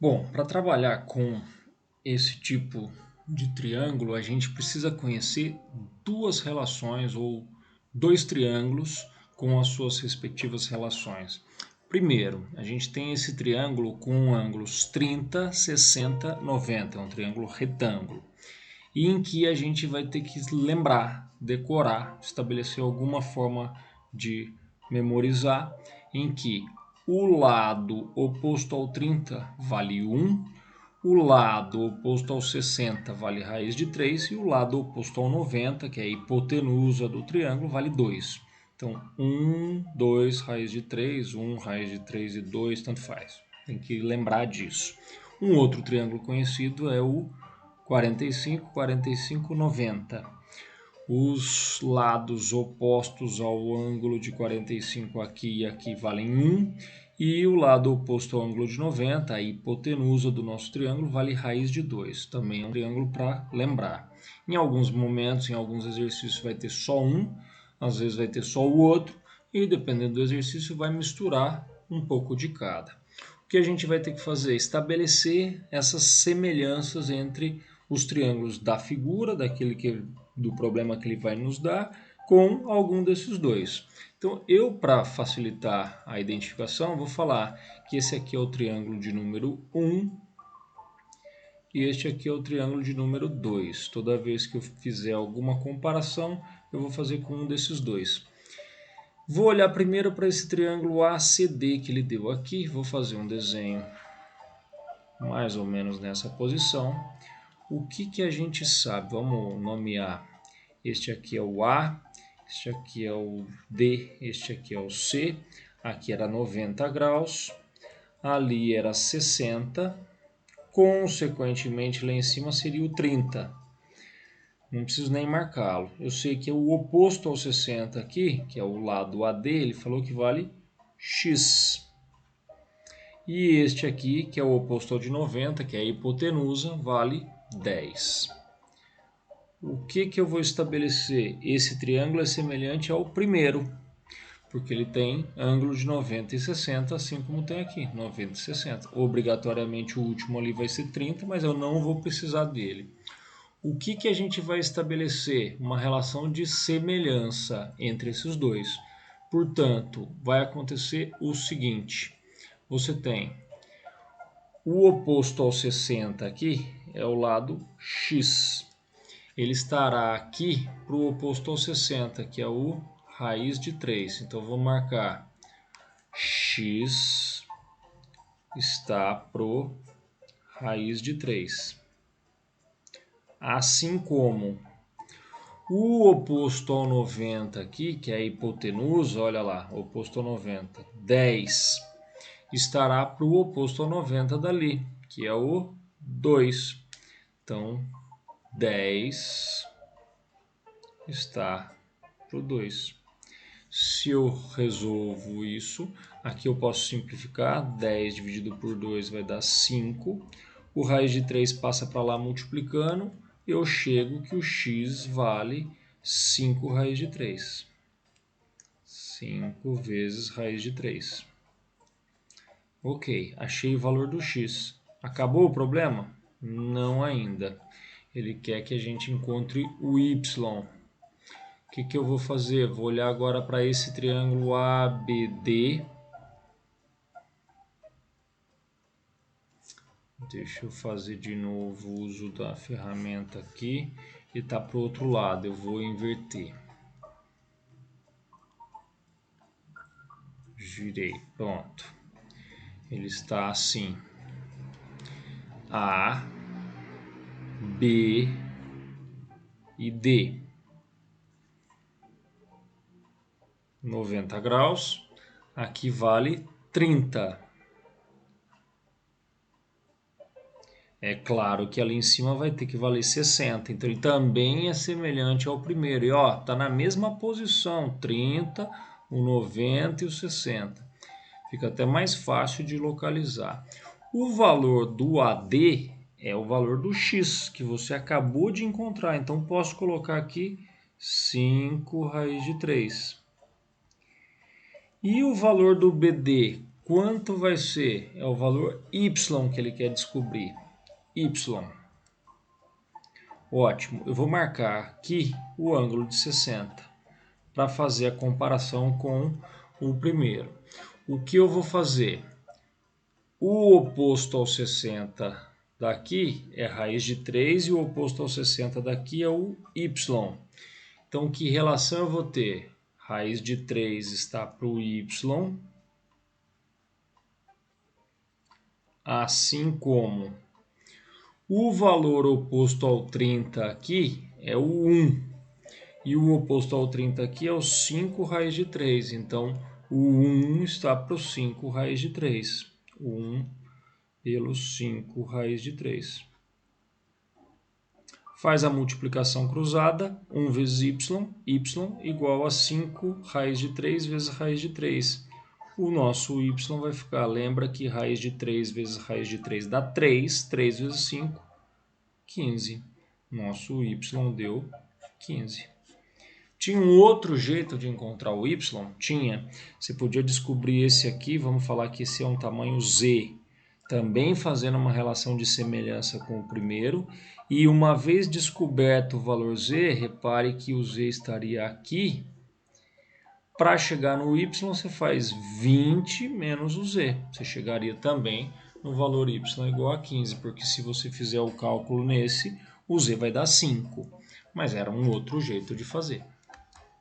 Bom, para trabalhar com esse tipo de triângulo, a gente precisa conhecer duas relações ou dois triângulos com as suas respectivas relações. Primeiro, a gente tem esse triângulo com ângulos 30, 60, 90, é um triângulo retângulo, e em que a gente vai ter que lembrar, decorar, estabelecer alguma forma de memorizar, em que o lado oposto ao 30 vale 1, o lado oposto ao 60 vale raiz de 3 e o lado oposto ao 90, que é a hipotenusa do triângulo, vale 2. Então, 1, 2, raiz de 3, 1, raiz de 3 e 2, tanto faz. Tem que lembrar disso. Um outro triângulo conhecido é o 45, 45, 90. Os lados opostos ao ângulo de 45 aqui e aqui valem 1, e o lado oposto ao ângulo de 90, a hipotenusa do nosso triângulo, vale raiz de 2. Também é um triângulo para lembrar. Em alguns momentos, em alguns exercícios, vai ter só um, às vezes vai ter só o outro, e dependendo do exercício, vai misturar um pouco de cada. O que a gente vai ter que fazer? Estabelecer essas semelhanças entre os triângulos da figura, do problema que ele vai nos dar, com algum desses dois. Então, para facilitar a identificação, vou falar que esse aqui é o triângulo de número 1 e este aqui é o triângulo de número 2. Toda vez que eu fizer alguma comparação, eu vou fazer com um desses dois. Vou olhar primeiro para esse triângulo ACD que ele deu aqui, vou fazer um desenho mais ou menos nessa posição. O que a gente sabe? Vamos nomear. Este aqui é o A, este aqui é o D, este aqui é o C. Aqui era 90 graus, ali era 60, consequentemente lá em cima seria o 30. Não preciso nem marcá-lo. Eu sei que é o oposto ao 60 aqui, que é o lado AD, ele falou que vale X. E este aqui, que é o oposto ao de 90, que é a hipotenusa, vale 10. O que eu vou estabelecer? Esse triângulo é semelhante ao primeiro, porque ele tem ângulo de 90 e 60, assim como tem aqui, 90 e 60. Obrigatoriamente o último ali vai ser 30, mas eu não vou precisar dele. O que a gente vai estabelecer? Uma relação de semelhança entre esses dois. Portanto, vai acontecer o seguinte. Você tem o oposto ao 60 aqui, é o lado X. Ele estará aqui para o oposto ao 60, que é o raiz de 3. Então, vou marcar x está pro raiz de 3. Assim como o oposto ao 90 aqui, que é a hipotenusa, olha lá, oposto ao 90, 10, estará para o oposto ao 90 dali, que é o 2. Então, 10 está para o 2. Se eu resolvo isso, aqui eu posso simplificar, 10 dividido por 2 vai dar 5. O raiz de 3 passa para lá multiplicando, eu chego que o x vale 5 raiz de 3. 5 vezes raiz de 3. Ok, achei o valor do x. Acabou o problema? Não ainda. Ele quer que a gente encontre o y. O que eu vou fazer? Vou olhar agora para esse triângulo ABD. Deixa eu fazer de novo o uso da ferramenta aqui. E está para o outro lado, eu vou inverter. Girei, pronto. Ele está assim. A, B e D. 90 graus. Aqui vale 30. É claro que ali em cima vai ter que valer 60, então ele também é semelhante ao primeiro. E ó, tá na mesma posição, 30, o 90 e o 60. Fica até mais fácil de localizar. O valor do AD é o valor do x que você acabou de encontrar. Então posso colocar aqui 5 raiz de 3. E o valor do BD? quanto vai ser? É o valor y que ele quer descobrir. Y. Ótimo. Eu vou marcar aqui o ângulo de 60 para fazer a comparação com o primeiro. O que eu vou fazer? O oposto ao 60 daqui é raiz de 3 e o oposto ao 60 daqui é o y. Então, que relação eu vou ter? Raiz de 3 está para o y, assim como o valor oposto ao 30 aqui é o 1. E o oposto ao 30 aqui é o 5 raiz de 3. Então, o 1 está para o 5 raiz de 3. 1 pelo 5 raiz de 3. Faz a multiplicação cruzada, 1 vezes y igual a 5 raiz de 3 vezes raiz de 3. O nosso y vai ficar, lembra que raiz de 3 vezes raiz de 3 dá 3, 3 vezes 5, 15. Nosso y deu 15. Tinha um outro jeito de encontrar o y? Tinha. Você podia descobrir esse aqui, vamos falar que esse é um tamanho z, também fazendo uma relação de semelhança com o primeiro. E uma vez descoberto o valor z, repare que o z estaria aqui. Para chegar no y, você faz 20 menos o z. Você chegaria também no valor y igual a 15, porque se você fizer o cálculo nesse, o z vai dar 5. Mas era um outro jeito de fazer.